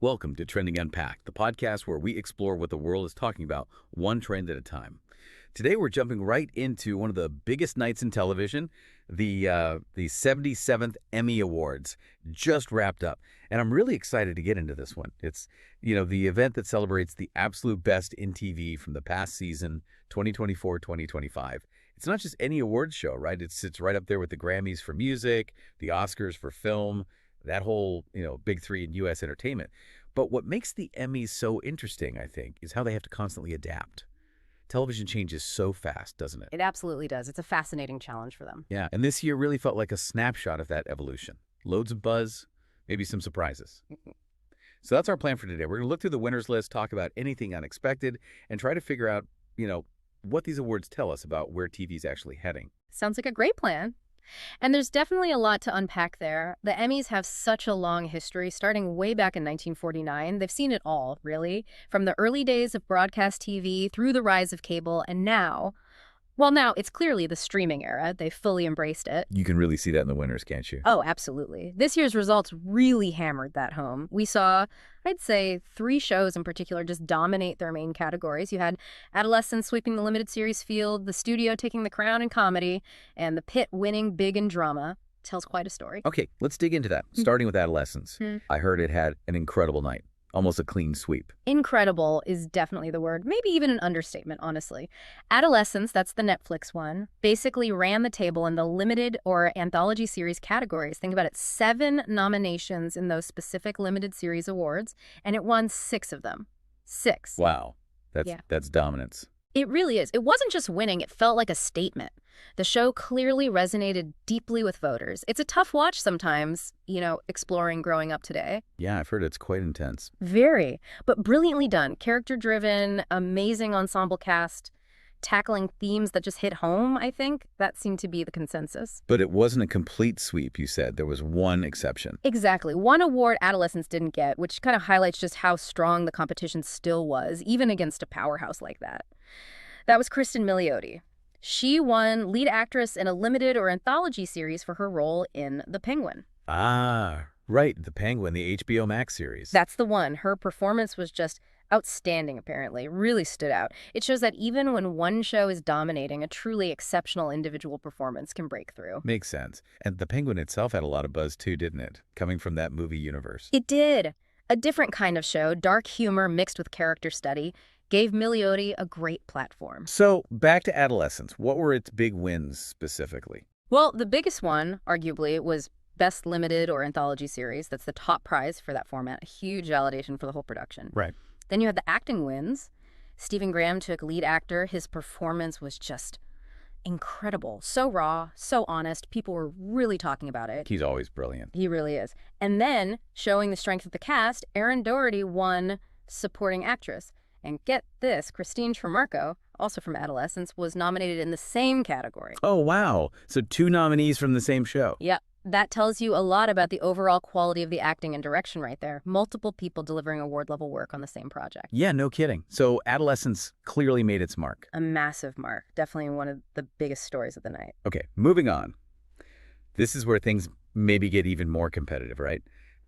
Welcome to Trending Unpacked, the podcast where we explore what the world is talking about, one trend at a time. Today, we're jumping right into one of the biggest nights in television. The 77th Emmy Awards just wrapped up, and I'm really excited to get into this one. It's, the event that celebrates the absolute best in TV from the past season, 2024-2025. It's not just any awards show, right? It sits right up there with the Grammys for music, the Oscars for film, that whole, big three in U.S. entertainment. But what makes the Emmys so interesting, I think, is how they have to constantly adapt. Television changes so fast, doesn't it? It absolutely does. It's a fascinating challenge for them. Yeah, and this year really felt like a snapshot of that evolution. Loads of buzz, maybe some surprises. So that's our plan for today. We're going to look through the winners list, talk about anything unexpected, and try to figure out, what these awards tell us about where TV's actually heading. Sounds like a great plan. And there's definitely a lot to unpack there. The Emmys have such a long history, starting way back in 1949. They've seen it all, really, from the early days of broadcast TV through the rise of cable, and now it's clearly the streaming era. They've fully embraced it. You can really see that in the winners, can't you? Oh, absolutely. This year's results really hammered that home. We saw, I'd say, 3 shows in particular just dominate their main categories. You had Adolescence sweeping the limited series field, The Studio taking the crown in comedy, and The Pit winning big in drama. Tells quite a story. Okay, let's dig into that, starting with Adolescence. I heard it had an incredible night. Almost a clean sweep. Incredible is definitely the word, maybe even an understatement, honestly. Adolescence, that's the Netflix one, basically ran the table in the limited or anthology series categories. Think about it, 7 nominations in those specific limited series awards, and it won 6 of them. 6. Wow, that's dominance. It really is. It wasn't just winning, it felt like a statement. The show clearly resonated deeply with voters. It's a tough watch sometimes, exploring growing up today. Yeah, I've heard it's quite intense. Very, but brilliantly done. Character-driven, amazing ensemble cast, tackling themes that just hit home, I think. That seemed to be the consensus. But it wasn't a complete sweep, you said. There was one exception. Exactly. One award Adolescence didn't get, which kind of highlights just how strong the competition still was, even against a powerhouse like that. That was Kristen Milioti. She won lead actress in a limited or anthology series for her role in The Penguin. Ah, right. The Penguin, the HBO Max series. That's the one. Her performance was just outstanding, apparently. Really stood out. It shows that even when one show is dominating, a truly exceptional individual performance can break through. Makes sense. And The Penguin itself had a lot of buzz too, didn't it? Coming from that movie universe. It did. A different kind of show, dark humor mixed with character study, gave Milioti a great platform. So, back to Adolescence. What were its big wins specifically? Well, the biggest one, arguably, was Best Limited or Anthology Series. That's the top prize for that format. A huge validation for the whole production. Right. Then you had the acting wins. Stephen Graham took lead actor. His performance was just incredible. So raw, so honest. People were really talking about it. He's always brilliant. He really is. And then, showing the strength of the cast, Erin Doherty won Supporting Actress. And get this, Christine Tremarco, also from Adolescence, was nominated in the same category. Oh, wow. So 2 nominees from the same show. Yep. That tells you a lot about the overall quality of the acting and direction right there. Multiple people delivering award-level work on the same project. Yeah, no kidding. So Adolescence clearly made its mark. A massive mark. Definitely one of the biggest stories of the night. Okay, moving on. This is where things maybe get even more competitive, right?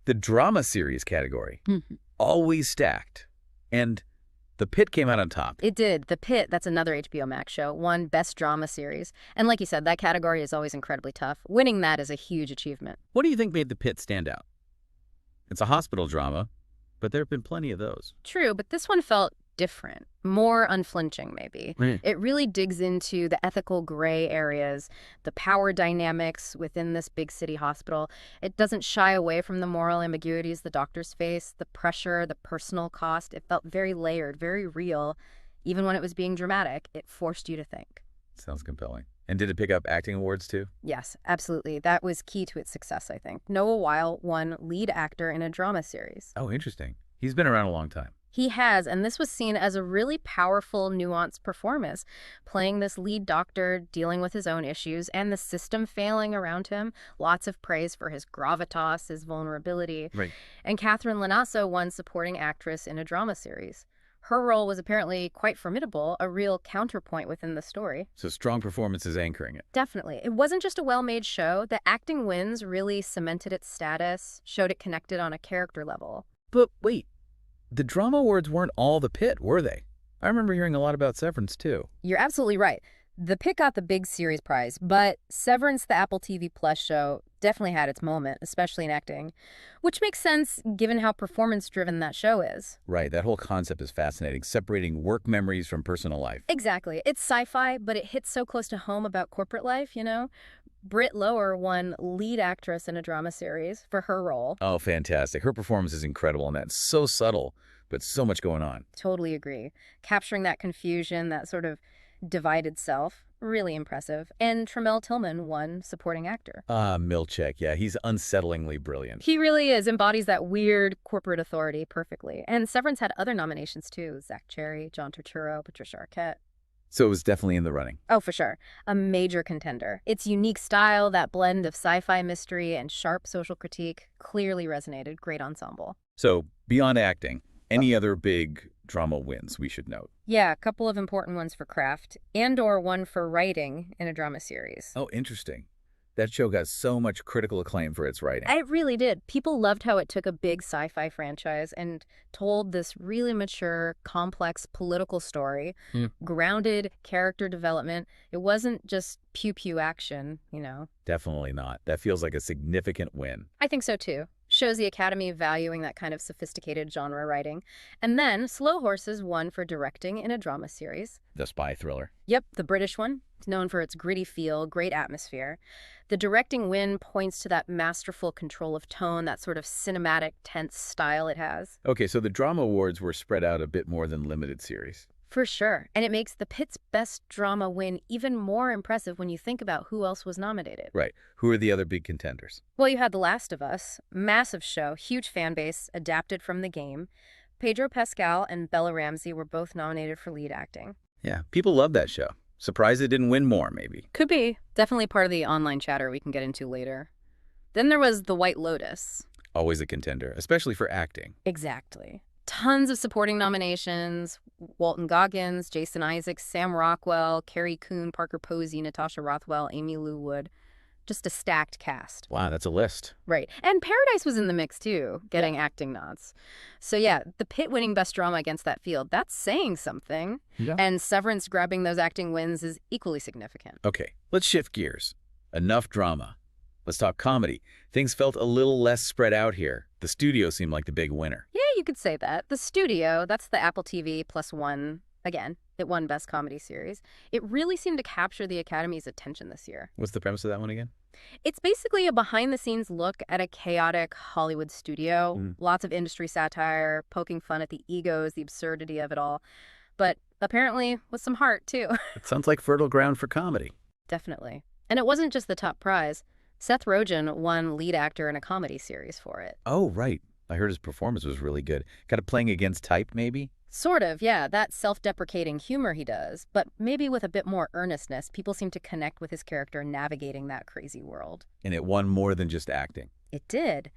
The drama series category. Always stacked. And The Pit came out on top. It did. The Pit, that's another HBO Max show, won Best Drama Series. And like you said, that category is always incredibly tough. Winning that is a huge achievement. What do you think made The Pit stand out? It's a hospital drama, but there have been plenty of those. True, but this one felt different, more unflinching maybe. It really digs into the ethical gray areas, the power dynamics within this big city hospital. It doesn't shy away from the moral ambiguities the doctors face, the pressure, the personal cost. It felt very layered, very real. Even when it was being dramatic, it forced you to think. Sounds compelling. And did it pick up acting awards too? Yes, absolutely. That was key to its success, I think. Noah Weil won lead actor in a drama series. Oh, interesting. He's been around a long time. He has, and this was seen as a really powerful, nuanced performance, playing this lead doctor, dealing with his own issues, and the system failing around him. Lots of praise for his gravitas, his vulnerability. Right. And Catherine Lanasso won supporting actress in a drama series. Her role was apparently quite formidable, a real counterpoint within the story. So strong performances anchoring it. Definitely. It wasn't just a well-made show. The acting wins really cemented its status, showed it connected on a character level. But wait, the drama awards weren't all the pit, were they? I remember hearing a lot about Severance, too. You're absolutely right. The Pit got the big series prize, but Severance, the Apple TV Plus show, definitely had its moment, especially in acting, which makes sense given how performance-driven that show is. Right, that whole concept is fascinating, separating work memories from personal life. Exactly. It's sci-fi, but it hits so close to home about corporate life, you know? Britt Lower won lead actress in a drama series for her role. Oh, fantastic. Her performance is incredible, and that's so subtle, but so much going on. Totally agree. Capturing that confusion, that sort of divided self, really impressive. And Tramell Tillman won supporting actor. Milchek, yeah, he's unsettlingly brilliant. He really is, embodies that weird corporate authority perfectly. And Severance had other nominations too. Zach Cherry, John Turturro, Patricia Arquette. So it was definitely in the running. Oh, for sure. A major contender. Its unique style, that blend of sci-fi mystery and sharp social critique, clearly resonated. Great ensemble. So, beyond acting, any other big drama wins we should note? Yeah, a couple of important ones for craft, and/or one for writing in a drama series. Oh, interesting. That show got so much critical acclaim for its writing. It really did. People loved how it took a big sci-fi franchise and told this really mature, complex political story, grounded character development. It wasn't just pew-pew action, you know. Definitely not. That feels like a significant win. I think so, too. Shows the Academy valuing that kind of sophisticated genre writing. And then Slow Horses won for directing in a drama series. The spy thriller. Yep, the British one. It's known for its gritty feel, great atmosphere. The directing win points to that masterful control of tone, that sort of cinematic, tense style it has. Okay, so the drama awards were spread out a bit more than limited series. For sure. And it makes the Pit's Best Drama win even more impressive when you think about who else was nominated. Right. Who are the other big contenders? Well, you had The Last of Us. Massive show, huge fan base, adapted from the game. Pedro Pascal and Bella Ramsey were both nominated for lead acting. Yeah, people love that show. Surprised it didn't win more, maybe. Could be. Definitely part of the online chatter we can get into later. Then there was The White Lotus. Always a contender, especially for acting. Exactly. Tons of supporting nominations. Walton Goggins, Jason Isaacs, Sam Rockwell, Carrie Coon, Parker Posey, Natasha Rothwell, Amy Lou Wood. Just a stacked cast. Wow, that's a list. Right. And Paradise was in the mix, too, getting acting nods. So, yeah, the Pit winning Best Drama against that field, that's saying something. Yeah. And Severance grabbing those acting wins is equally significant. Okay, let's shift gears. Enough drama. Let's talk comedy. Things felt a little less spread out here. The studio seemed like the big winner. Yeah, you could say that. The Studio, that's the Apple TV Plus one. Again, it won Best Comedy Series. It really seemed to capture the Academy's attention this year. What's the premise of that one again? It's basically a behind-the-scenes look at a chaotic Hollywood studio. Lots of industry satire, poking fun at the egos, the absurdity of it all. But apparently with some heart, too. It sounds like fertile ground for comedy. Definitely. And it wasn't just the top prize. Seth Rogen won lead actor in a comedy series for it. Oh, right. I heard his performance was really good. Kind of playing against type, maybe? Sort of, yeah. That self-deprecating humor he does, but maybe with a bit more earnestness. People seem to connect with his character navigating that crazy world. And it won more than just acting. It did.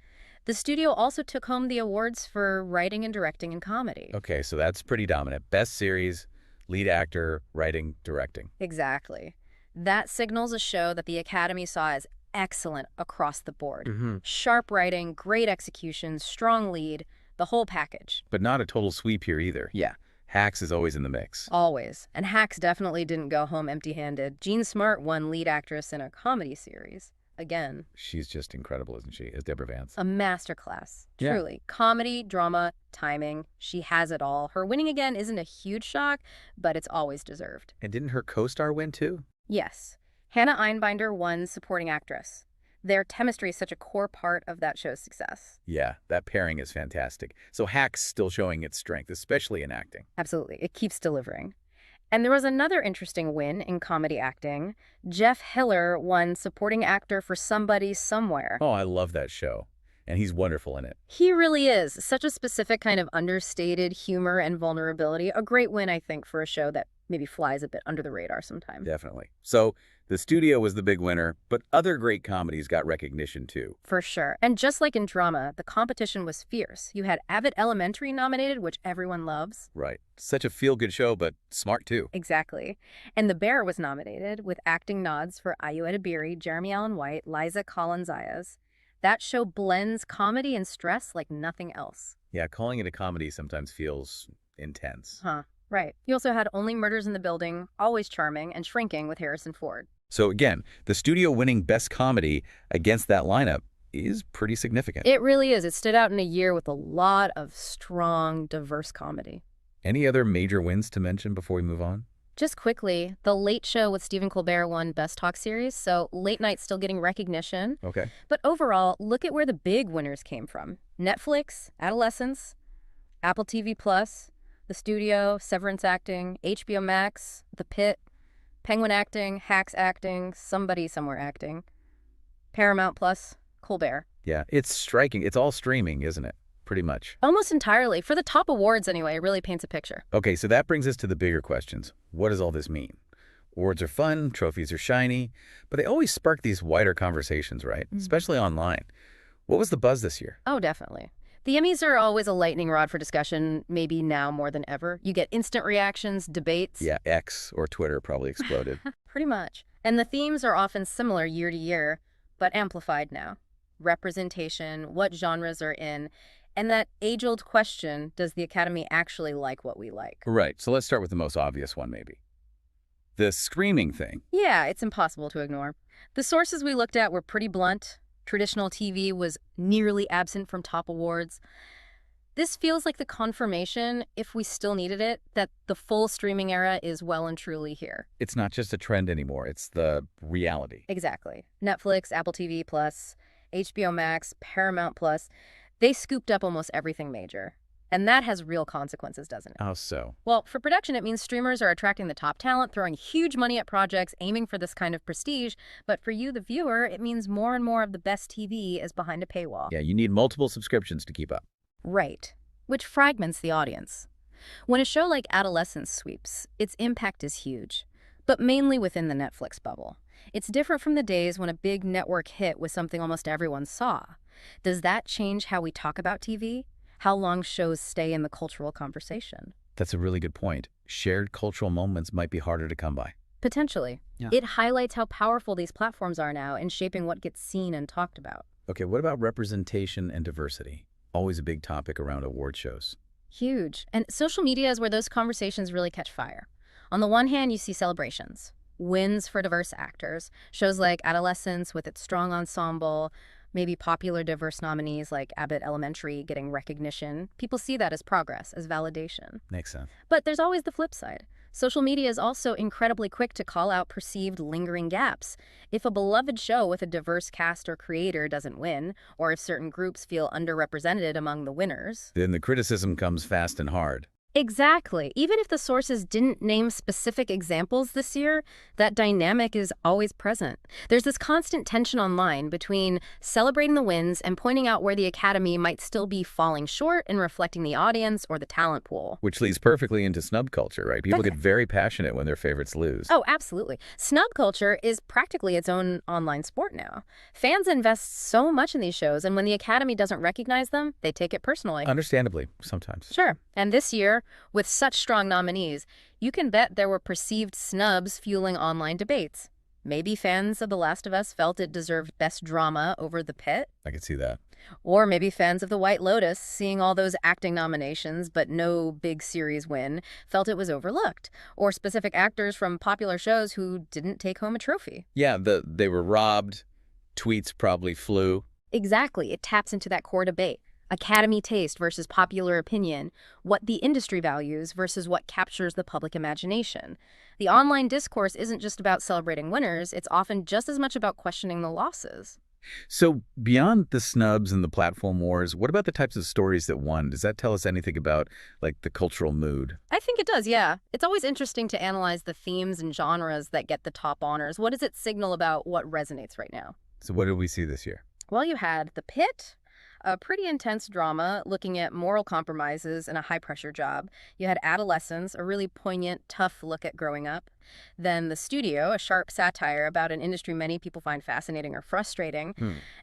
The studio also took home the awards for writing and directing in comedy. Okay, so that's pretty dominant. Best series, lead actor, writing, directing. Exactly. That signals a show that the Academy saw as excellent across the board. Sharp writing, great execution, strong lead, the whole package. But not a total sweep here either. Yeah, Hacks is always in the mix. Always. And Hacks definitely didn't go home empty-handed. Jean Smart won lead actress in a comedy series. Again. She's just incredible, isn't she, as Deborah Vance? A masterclass. Yeah. Truly. Comedy, drama, timing. She has it all. Her winning again isn't a huge shock, but it's always deserved. And didn't her co-star win too? Yes. Hannah Einbinder won supporting actress. Their chemistry is such a core part of that show's success. Yeah, that pairing is fantastic. So Hacks still showing its strength, especially in acting. Absolutely. It keeps delivering. And there was another interesting win in comedy acting. Jeff Hiller won supporting actor for Somebody Somewhere. Oh, I love that show. And he's wonderful in it. He really is. Such a specific kind of understated humor and vulnerability. A great win, I think, for a show that maybe flies a bit under the radar sometimes. Definitely. So the studio was the big winner, but other great comedies got recognition too. For sure. And just like in drama, the competition was fierce. You had Abbott Elementary nominated, which everyone loves. Right. Such a feel-good show, but smart too. Exactly. And The Bear was nominated with acting nods for Ayo Edebiri, Jeremy Allen White, Liza Collins-Ayas. That show blends comedy and stress like nothing else. Yeah, calling it a comedy sometimes feels intense. Huh. Right. You also had Only Murders in the Building, Always Charming, and Shrinking with Harrison Ford. So again, the studio winning Best Comedy against that lineup is pretty significant. It really is. It stood out in a year with a lot of strong, diverse comedy. Any other major wins to mention before we move on? Just quickly, The Late Show with Stephen Colbert won Best Talk Series, so late night's still getting recognition. Okay. But overall, look at where the big winners came from. Netflix, Adolescence, Apple TV Plus, The Studio, Severance Acting, HBO Max, The Pit, Penguin Acting, Hacks Acting, Somebody Somewhere Acting, Paramount Plus, Colbert. Yeah, it's striking. It's all streaming, isn't it? Pretty much. Almost entirely. For the top awards, anyway, it really paints a picture. Okay, so that brings us to the bigger questions. What does all this mean? Awards are fun, trophies are shiny, but they always spark these wider conversations, right? Especially online. What was the buzz this year? Oh, definitely. The Emmys are always a lightning rod for discussion, maybe now more than ever. You get instant reactions, debates. Yeah, X or Twitter probably exploded. Pretty much. And the themes are often similar year to year, but amplified now. Representation, what genres are in, and that age-old question, does the Academy actually like what we like? Right, so let's start with the most obvious one, maybe. The screaming thing. Yeah, it's impossible to ignore. The sources we looked at were pretty blunt. Traditional TV was nearly absent from top awards. This feels like the confirmation, if we still needed it, that the full streaming era is well and truly here. It's not just a trend anymore, it's the reality. Exactly. Netflix, Apple TV Plus, HBO Max, Paramount Plus, they scooped up almost everything major. And that has real consequences, doesn't it? How so? Well, for production, it means streamers are attracting the top talent, throwing huge money at projects, aiming for this kind of prestige. But for you, the viewer, it means more and more of the best TV is behind a paywall. Yeah, you need multiple subscriptions to keep up. Right. Which fragments the audience. When a show like Adolescence sweeps, its impact is huge, but mainly within the Netflix bubble. It's different from the days when a big network hit was something almost everyone saw. Does that change how we talk about TV? How long shows stay in the cultural conversation? That's a really good point. Shared cultural moments might be harder to come by. Potentially. Yeah. It highlights how powerful these platforms are now in shaping what gets seen and talked about. Okay, what about representation and diversity? Always a big topic around award shows. Huge. And social media is where those conversations really catch fire. On the one hand, you see celebrations, wins for diverse actors, shows like Adolescence with its strong ensemble, maybe popular diverse nominees like Abbott Elementary getting recognition. People see that as progress, as validation. Makes sense. But there's always the flip side. Social media is also incredibly quick to call out perceived lingering gaps. If a beloved show with a diverse cast or creator doesn't win, or if certain groups feel underrepresented among the winners, Then the criticism comes fast and hard. exactly. Even if the sources didn't name specific examples this year, that dynamic is always present. There's this constant tension online between celebrating the wins and pointing out where the Academy might still be falling short in reflecting the audience or the talent pool. Which leads perfectly into snub culture, right? People get very passionate when their favorites lose. Oh, absolutely. Snub culture is practically its own online sport now. Fans invest so much in these shows, and when the Academy doesn't recognize them, they take it personally. Understandably, sometimes. Sure. And this year, with such strong nominees, you can bet there were perceived snubs fueling online debates. Maybe fans of The Last of Us felt it deserved Best Drama over The Pit. I could see that. Or maybe fans of The White Lotus, seeing all those acting nominations but no big series win, felt it was overlooked. Or specific actors from popular shows who didn't take home a trophy. Yeah, they were robbed. Tweets probably flew. Exactly. It taps into that core debate. Academy taste versus popular opinion, what the industry values versus what captures the public imagination. The online discourse isn't just about celebrating winners, it's often just as much about questioning the losses. So beyond the snubs and the platform wars, what about the types of stories that won? Does that tell us anything about, like, the cultural mood? I think it does, yeah. It's always interesting to analyze the themes and genres that get the top honors. What does it signal about what resonates right now? So what did we see this year? Well, you had The Pit, a pretty intense drama looking at moral compromises in a high-pressure job. You had Adolescence, a really poignant, tough look at growing up. Then The Studio, a sharp satire about an industry many people find fascinating or frustrating.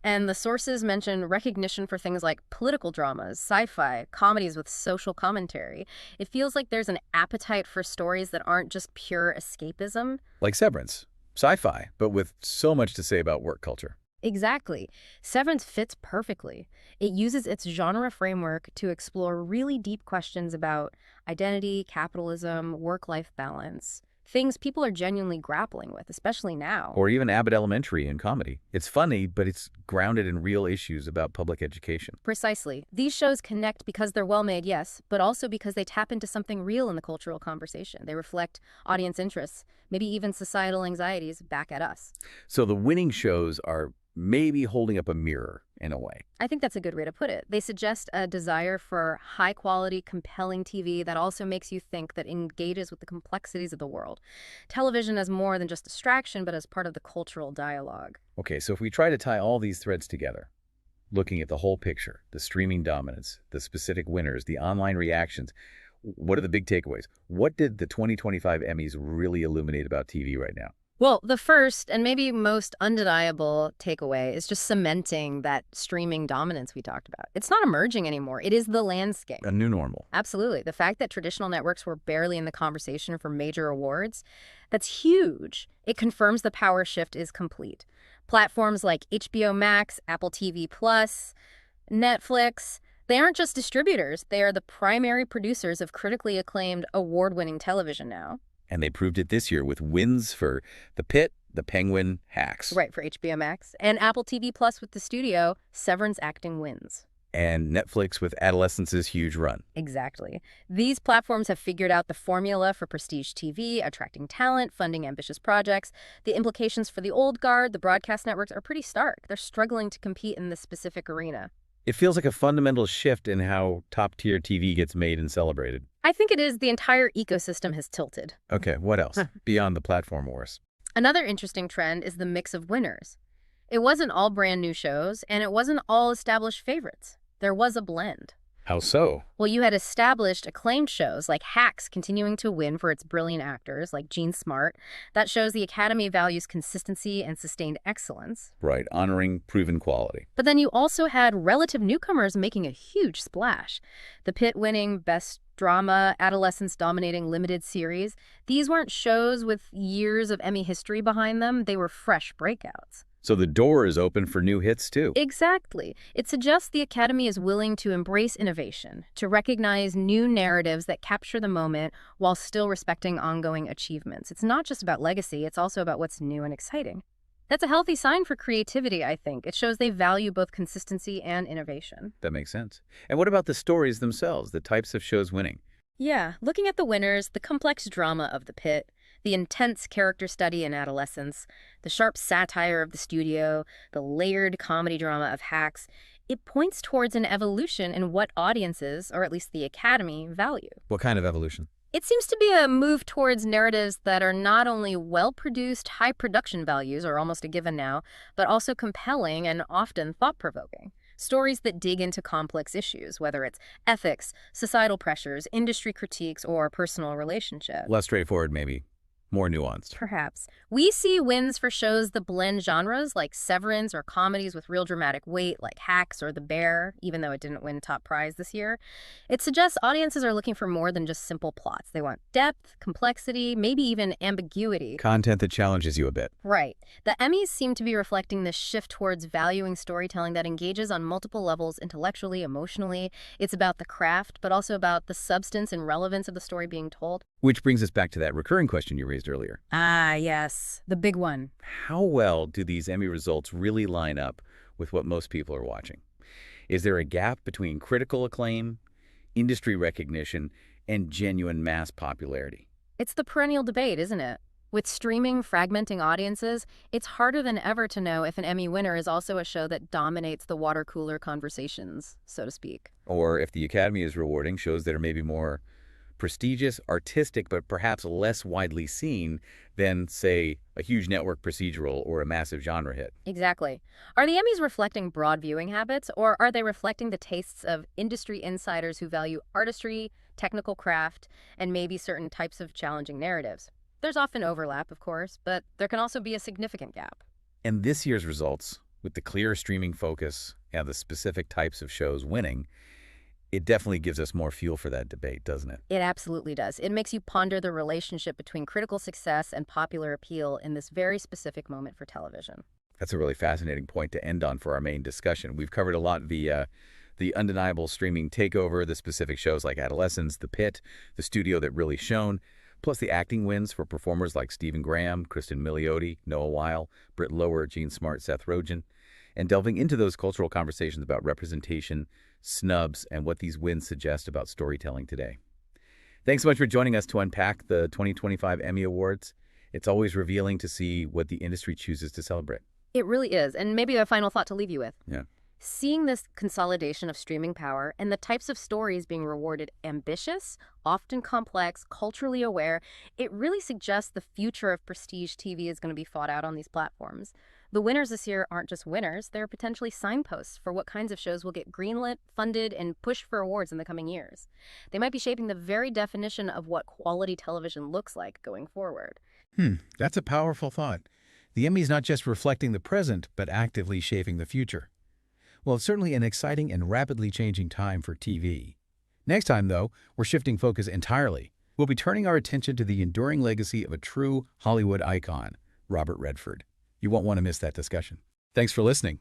And the sources mention recognition for things like political dramas, sci-fi, comedies with social commentary. It feels like there's an appetite for stories that aren't just pure escapism. Like Severance. Sci-fi, but with so much to say about work culture. Exactly. Severance fits perfectly. It uses its genre framework to explore really deep questions about identity, capitalism, work-life balance, things people are genuinely grappling with, especially now. Or even Abbott Elementary in comedy. It's funny, but it's grounded in real issues about public education. Precisely. These shows connect because they're well-made, yes, but also because they tap into something real in the cultural conversation. They reflect audience interests, maybe even societal anxieties back at us. So the winning shows are maybe holding up a mirror in a way. I think that's a good way to put it. They suggest a desire for high-quality, compelling TV that also makes you think, that engages with the complexities of the world. Television as more than just distraction, but as part of the cultural dialogue. Okay, so if we try to tie all these threads together, looking at the whole picture, the streaming dominance, the specific winners, the online reactions, what are the big takeaways? What did the 2025 Emmys really illuminate about TV right now? Well, the first and maybe most undeniable takeaway is just cementing that streaming dominance we talked about. It's not emerging anymore. It is the landscape. A new normal. Absolutely. The fact that traditional networks were barely in the conversation for major awards, that's huge. It confirms the power shift is complete. Platforms like HBO Max, Apple TV Plus, Netflix, they aren't just distributors. They are the primary producers of critically acclaimed, award-winning television now. And they proved it this year with wins for The Pit, The Penguin, Hacks. Right, for HBO Max. And Apple TV Plus with The Studio, Severance acting wins. And Netflix with Adolescence's huge run. Exactly. These platforms have figured out the formula for prestige TV, attracting talent, funding ambitious projects. The implications for the old guard, the broadcast networks, are pretty stark. They're struggling to compete in this specific arena. It feels like a fundamental shift in how top-tier TV gets made and celebrated. I think it is. The entire ecosystem has tilted. Okay, what else? Beyond the platform wars. Another interesting trend is the mix of winners. It wasn't all brand new shows, and it wasn't all established favorites. There was a blend. How so? Well, you had established acclaimed shows like Hacks continuing to win for its brilliant actors like Gene Smart. That shows the Academy values consistency and sustained excellence. Right, honoring proven quality. But then you also had relative newcomers making a huge splash. The Pit winning Best Drama, Adolescence dominating limited series. These weren't shows with years of Emmy history behind them. They were fresh breakouts. So the door is open for new hits, too. Exactly. It suggests the Academy is willing to embrace innovation, to recognize new narratives that capture the moment while still respecting ongoing achievements. It's not just about legacy, it's also about what's new and exciting. That's a healthy sign for creativity, I think. It shows they value both consistency and innovation. That makes sense. And what about the stories themselves, the types of shows winning? Yeah, looking at the winners, the complex drama of The Pit, the intense character study in Adolescence, the sharp satire of The Studio, the layered comedy drama of Hacks, it points towards an evolution in what audiences, or at least the Academy, value. What kind of evolution? It seems to be a move towards narratives that are not only well-produced, high production values, or almost a given now, but also compelling and often thought-provoking. Stories that dig into complex issues, whether it's ethics, societal pressures, industry critiques, or personal relationships. Less straightforward, maybe. More nuanced. Perhaps. We see wins for shows that blend genres like Severance, or comedies with real dramatic weight like Hacks or The Bear, even though it didn't win top prize this year. It suggests audiences are looking for more than just simple plots. They want depth, complexity, maybe even ambiguity. Content that challenges you a bit. Right. The Emmys seem to be reflecting this shift towards valuing storytelling that engages on multiple levels, intellectually, emotionally. It's about the craft, but also about the substance and relevance of the story being told. Which brings us back to that recurring question you raised earlier. Ah, yes. The big one. How well do these Emmy results really line up with what most people are watching? Is there a gap between critical acclaim, industry recognition, and genuine mass popularity? It's the perennial debate, isn't it? With streaming fragmenting audiences, it's harder than ever to know if an Emmy winner is also a show that dominates the water cooler conversations, so to speak. Or if the Academy is rewarding shows that are maybe more prestigious, artistic, but perhaps less widely seen than, say, a huge network procedural or a massive genre hit. Exactly. Are the Emmys reflecting broad viewing habits, or are they reflecting the tastes of industry insiders who value artistry, technical craft, and maybe certain types of challenging narratives? There's often overlap, of course, but there can also be a significant gap. And this year's results, with the clear streaming focus and the specific types of shows winning, it definitely gives us more fuel for that debate, doesn't it? It absolutely does. It makes you ponder the relationship between critical success and popular appeal in this very specific moment for television. That's a really fascinating point to end on for our main discussion. We've covered a lot the undeniable streaming takeover, the specific shows like Adolescence, The Pit, the studio that really shone, plus the acting wins for performers like Stephen Graham, Kristen Milioti, Noah Weil, Britt Lower, Gene Smart, Seth Rogen, and delving into those cultural conversations about representation, snubs, and what these wins suggest about storytelling today. Thanks so much for joining us to unpack the 2025 Emmy Awards. It's always revealing to see what the industry chooses to celebrate. It really is. And maybe a final thought to leave you with. Yeah. Seeing this consolidation of streaming power and the types of stories being rewarded ambitious, often complex, culturally aware, it really suggests the future of prestige TV is going to be fought out on these platforms. The winners this year aren't just winners, they're potentially signposts for what kinds of shows will get greenlit, funded, and pushed for awards in the coming years. They might be shaping the very definition of what quality television looks like going forward. That's a powerful thought. The Emmys not just reflecting the present, but actively shaping the future. Well, it's certainly an exciting and rapidly changing time for TV. Next time, though, we're shifting focus entirely. We'll be turning our attention to the enduring legacy of a true Hollywood icon, Robert Redford. You won't want to miss that discussion. Thanks for listening.